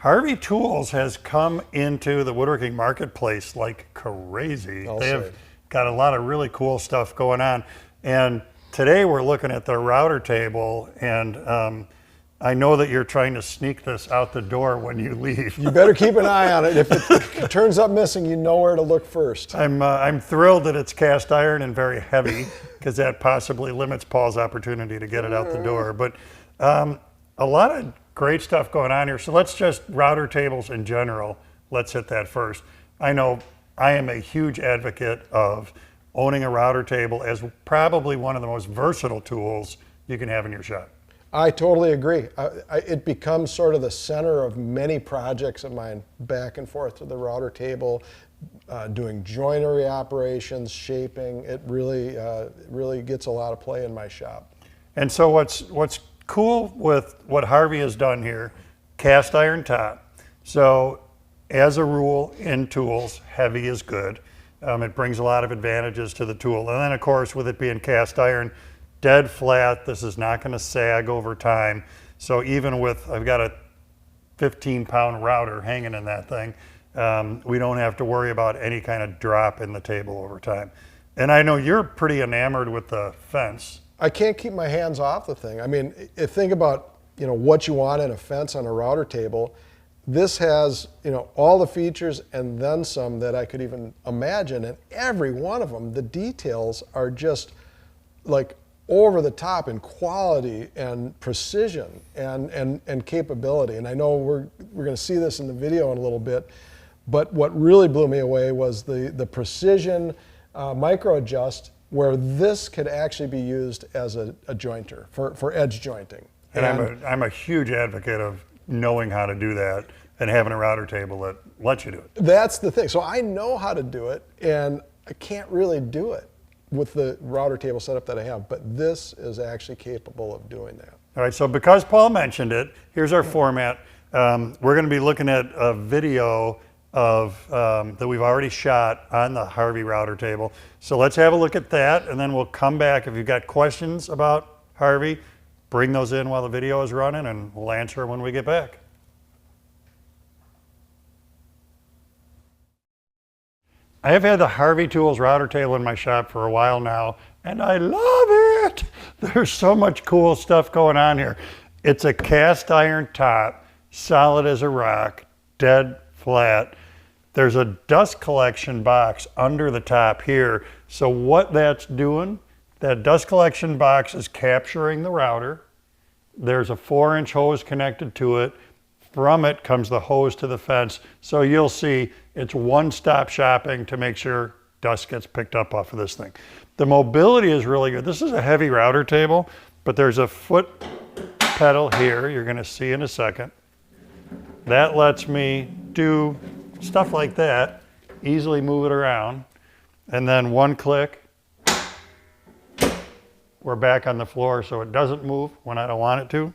Harvey Tools has come into the woodworking marketplace like crazy. They have got a lot of really cool stuff going on. And today we're looking at the router table, and I know that you're trying to sneak this out the door when you leave. You better keep an eye on it. If it turns up missing, you know where to look first. I'm thrilled that it's cast iron and very heavy, because that possibly limits Paul's opportunity to get it out the door. But a lot of great stuff going on here. So let's just router tables in general. Let's hit that first. I know I am a huge advocate of owning a router table as probably one of the most versatile tools you can have in your shop. I totally agree. It becomes sort of the center of many projects of mine, back and forth to the router table, doing joinery operations, shaping. It really gets a lot of play in my shop. And so what's cool with what Harvey has done here, cast iron top. So as a rule in tools, heavy is good. It brings a lot of advantages to the tool. And then of course, with it being cast iron, dead flat, this is not going to sag over time. So even with, I've got a 15-pound router hanging in that thing, we don't have to worry about any kind of drop in the table over time. And I know you're pretty enamored with the fence. I can't keep my hands off the thing. I mean, think about, what you want in a fence on a router table. This has, all the features and then some that I could even imagine, and every one of them, the details are just like over the top in quality and precision and capability. And I know we're going to see this in the video in a little bit, but what really blew me away was the precision micro adjust, where this could actually be used as a jointer for edge jointing. And I'm a huge advocate of knowing how to do that and having a router table that lets you do it. That's the thing. So I know how to do it, and I can't really do it with the router table setup that I have, but this is actually capable of doing that. All right, so because Paul mentioned it, here's our format. We're going to be looking at a video of that we've already shot on the Harvey router table. So let's have a look at that, and then we'll come back. If you've got questions about Harvey, bring those in while the video is running, and we'll answer them when we get back. I have had the Harvey Tools router table in my shop for a while now, and I love it. There's so much cool stuff going on here. It's a cast iron top, solid as a rock, dead flat. There's a dust collection box under the top here. So what that's doing, that dust collection box is capturing the router. There's a 4-inch hose connected to it. From it comes the hose to the fence. So you'll see it's one-stop shopping to make sure dust gets picked up off of this thing. The mobility is really good. This is a heavy router table, but there's a foot pedal here you're going to see in a second. That lets me do stuff like that, easily move it around, and then one click, we're back on the floor so it doesn't move when I don't want it to.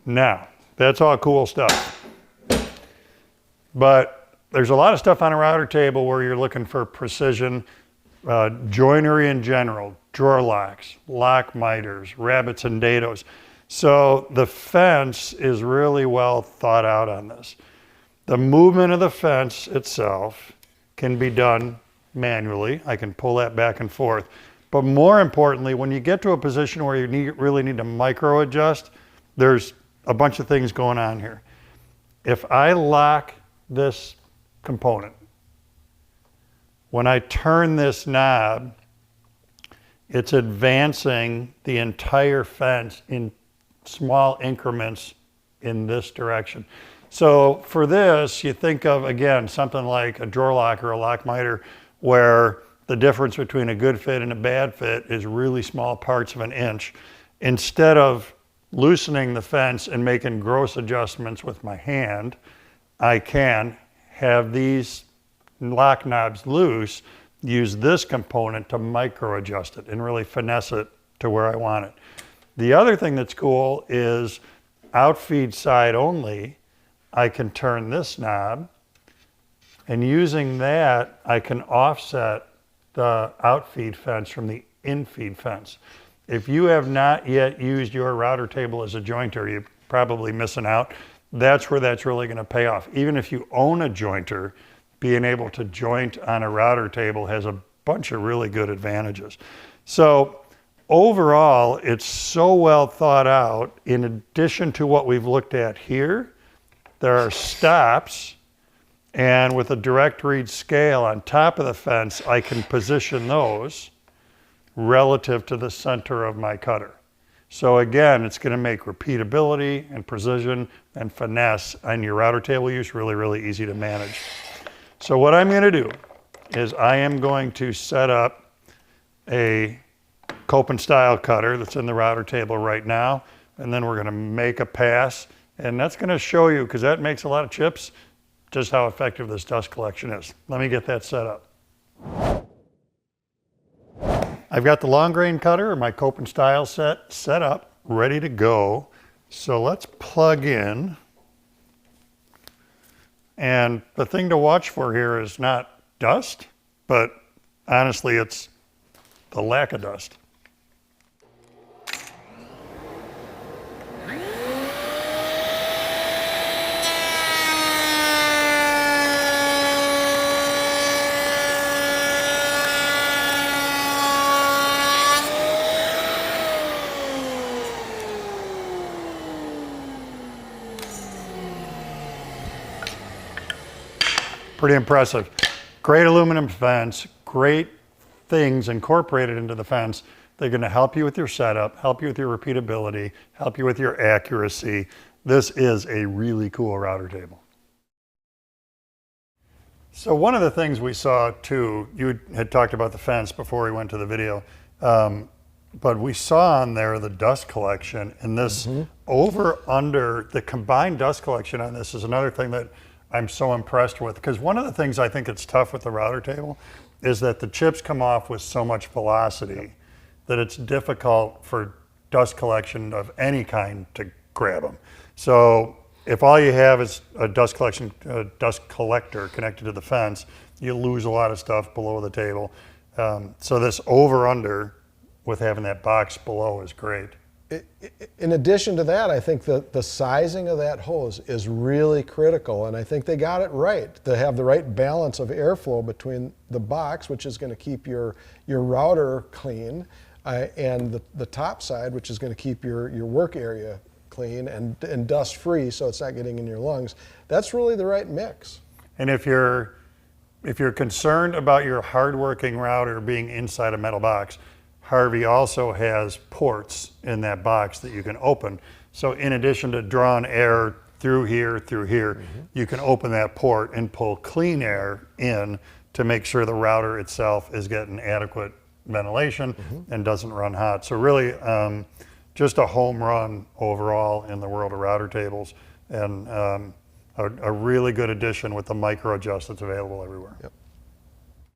Now, that's all cool stuff. But there's a lot of stuff on a router table where you're looking for precision, joinery in general, drawer locks, lock miters, rabbets and dados. So the fence is really well thought out on this. The movement of the fence itself can be done manually. I can pull that back and forth. But more importantly, when you get to a position where you really need to micro adjust, there's a bunch of things going on here. If I lock this component, when I turn this knob, it's advancing the entire fence in small increments in this direction. So for this, you think of, again, something like a drawer lock or a lock miter, where the difference between a good fit and a bad fit is really small parts of an inch. Instead of loosening the fence and making gross adjustments with my hand, I can have these lock knobs loose, use this component to micro adjust it and really finesse it to where I want it. The other thing that's cool is outfeed side only. I can turn this knob, and using that, I can offset the outfeed fence from the in-feed fence. If you have not yet used your router table as a jointer, you're probably missing out. That's where that's really going to pay off. Even if you own a jointer, being able to joint on a router table has a bunch of really good advantages. So overall, it's so well thought out. In addition to what we've looked at here, there are stops, and with a direct read scale on top of the fence, I can position those relative to the center of my cutter. So again, it's going to make repeatability and precision and finesse on your router table use really, really easy to manage. So what I'm going to do is I am going to set up a Copen style cutter that's in the router table right now, and then we're going to make a pass, and that's going to show you, because that makes a lot of chips, just how effective this dust collection is. Let me get that set up. I've got the long grain cutter, my Copen style set up, ready to go. So let's plug in. And the thing to watch for here is not dust, but honestly, it's the lack of dust. Pretty impressive. Great aluminum fence, great things incorporated into the fence. They're going to help you with your setup, help you with your repeatability, help you with your accuracy. This is a really cool router table. So one of the things we saw too, you had talked about the fence before we went to the video, but we saw on there the dust collection, and this over under, the combined dust collection on this is another thing that I'm so impressed with, because one of the things I think it's tough with the router table is that the chips come off with so much velocity that it's difficult for dust collection of any kind to grab them. So if all you have is a dust collector connected to the fence, you lose a lot of stuff below the table. So this over under with having that box below is great. In addition to that, I think the sizing of that hose is really critical, and I think they got it right to have the right balance of airflow between the box, which is going to keep your router clean, and the top side, which is going to keep your work area clean and dust free, so it's not getting in your lungs. That's really the right mix. And if you're concerned about your hardworking router being inside a metal box, Harvey also has ports in that box that you can open. So in addition to drawing air through here, you can open that port and pull clean air in to make sure the router itself is getting adequate ventilation and doesn't run hot. So really just a home run overall in the world of router tables, and a really good addition with the micro adjust that's available everywhere. Yep.